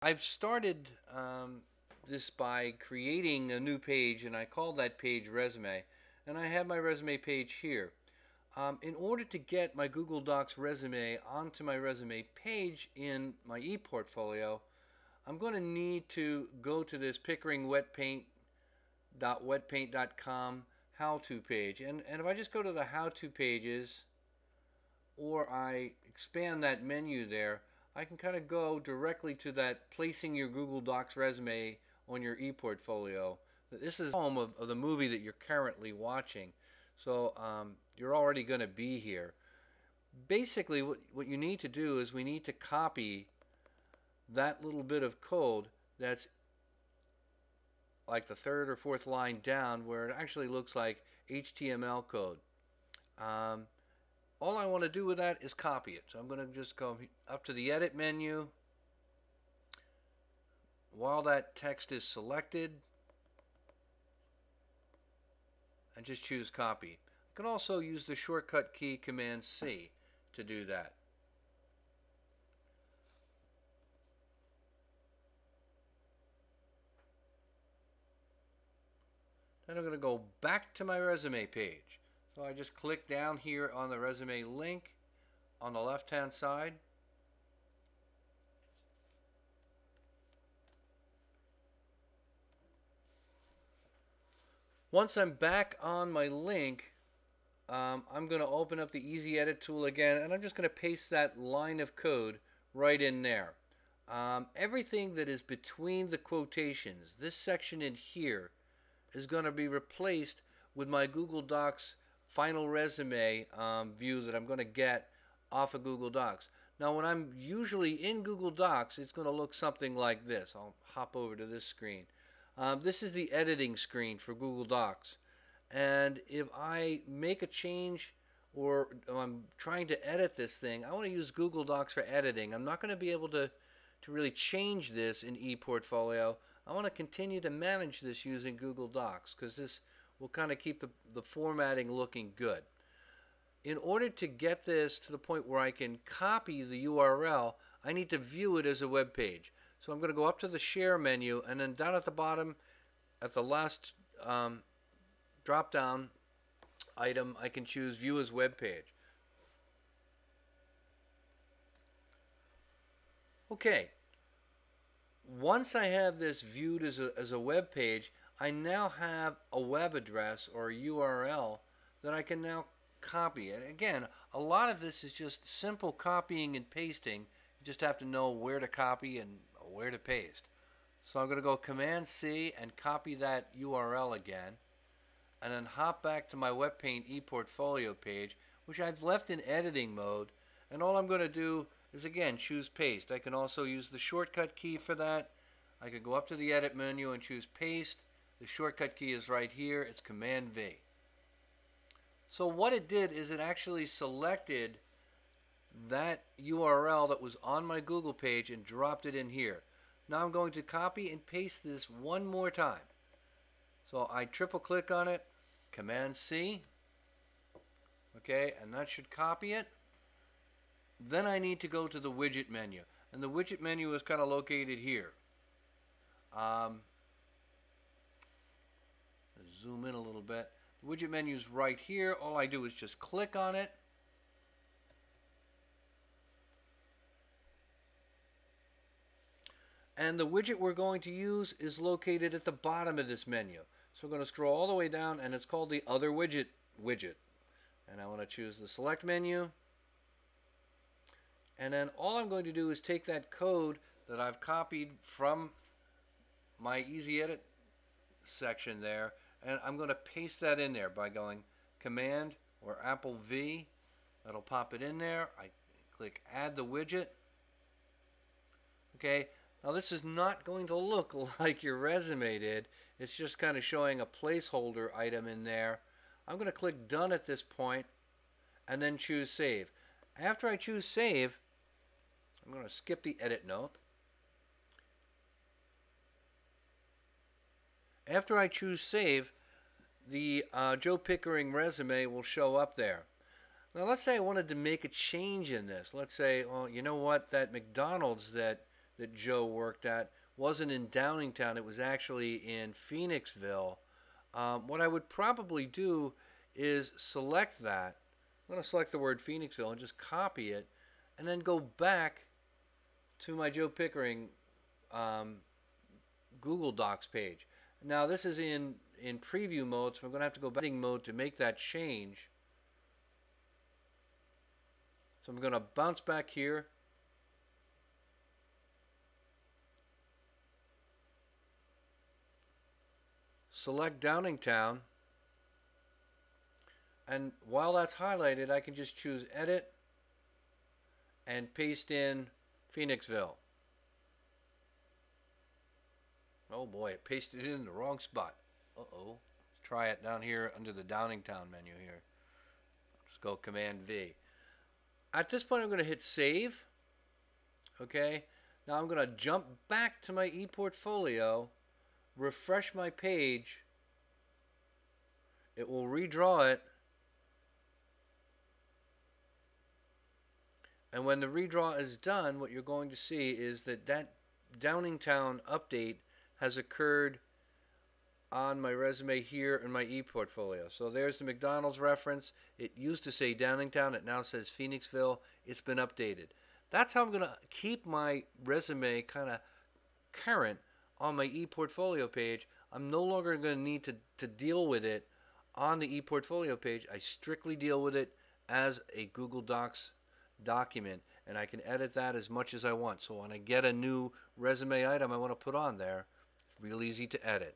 I've started this by creating a new page, and I call that page Resume, and I have my resume page here. In order to get my Google Docs resume onto my resume page in my ePortfolio, I'm going to need to go to this pickeringwetpaint.wetpaint.com how-to page. And if I just go to the how-to pages, or I expand that menu there, I can kind of go directly to that placing your Google Docs resume on your ePortfolio. This is home of the movie that you're currently watching. So you're already going to be here. Basically, what you need to do is we need to copy that little bit of code that's like the third or fourth line down, where it actually looks like HTML code. All I want to do with that is copy it. So I'm going to just go up to the edit menu. While that text is selected, and just choose copy. I can also use the shortcut key Command C to do that. Then I'm going to go back to my resume page. So I just click down here on the resume link on the left hand side. Once I'm back on my link, I'm going to open up the Easy Edit tool again, and I'm just going to paste that line of code right in there. Everything that is between the quotations, this section in here, is going to be replaced with my Google Docs final resume view that I'm going to get off of Google Docs. Now, when I'm usually in Google Docs, it's going to look something like this. I'll hop over to this screen. This is the editing screen for Google Docs. And if I make a change, or I'm trying to edit this thing, I want to use Google Docs for editing. I'm not going to be able to really change this in ePortfolio. I want to continue to manage this using Google Docs, because this will kind of keep the formatting looking good. In order to get this to the point where I can copy the URL, I need to view it as a web page. So I'm going to go up to the Share menu, and then down at the bottom, at the last drop-down item, I can choose View as Web Page. Okay. Once I have this viewed as a web page, I now have a web address or a URL that I can now copy. And again, a lot of this is just simple copying and pasting. You just have to know where to copy and where to paste. So I'm going to go Command C and copy that URL again, and then hop back to my WebPaint ePortfolio page, which I've left in editing mode. And all I'm going to do is again choose paste. I can also use the shortcut key for that. I could go up to the edit menu and choose paste. The shortcut key is right here. It's Command V. So what it did is it actually selected that URL that was on my Google page and dropped it in here. Now I'm going to copy and paste this one more time. So I triple click on it, Command C, okay, and that should copy it. Then I need to go to the widget menu, and the widget menu is kind of located here. Zoom in a little bit. The widget menu is right here. All I do is just click on it. And the widget we're going to use is located at the bottom of this menu. So we're going to scroll all the way down, and it's called the Other Widget widget. And I want to choose the Select menu. And then all I'm going to do is take that code that I've copied from my Easy Edit section there, and I'm going to paste that in there by going Command or Apple V. That'll pop it in there. I click Add the Widget. Okay. Now this is not going to look like your resume did. It's just kind of showing a placeholder item in there. I'm going to click Done at this point and then choose Save. After I choose Save, I'm going to skip the edit note. After I choose Save, the Joe Pickering resume will show up there. Now let's say I wanted to make a change in this. Let's say, well, you know what, that McDonald's that that Joe worked at wasn't in Downingtown, it was actually in Phoenixville, what I would probably do is select that. I'm going to select the word Phoenixville and just copy it, and then go back to my Joe Pickering Google Docs page. Now this is in preview mode, so I'm going to have to go back to editing mode to make that change. So I'm going to bounce back here. Select Downingtown. And while that's highlighted, I can just choose Edit and paste in Phoenixville. Oh boy, it pasted it in the wrong spot. Uh-oh. Let's try it down here under the Downingtown menu here. Just go Command V. At this point, I'm going to hit Save. Okay. Now I'm going to jump back to my ePortfolio, refresh my page. It will redraw it. And when the redraw is done, what you're going to see is that that Downingtown update has occurred on my resume here in my ePortfolio. So there's the McDonald's reference. It used to say Downingtown. It now says Phoenixville. It's been updated. That's how I'm going to keep my resume kind of current on my ePortfolio page. I'm no longer going to need to deal with it on the ePortfolio page. I strictly deal with it as a Google Docs document, and I can edit that as much as I want. So when I get a new resume item I want to put on there, it's real easy to edit.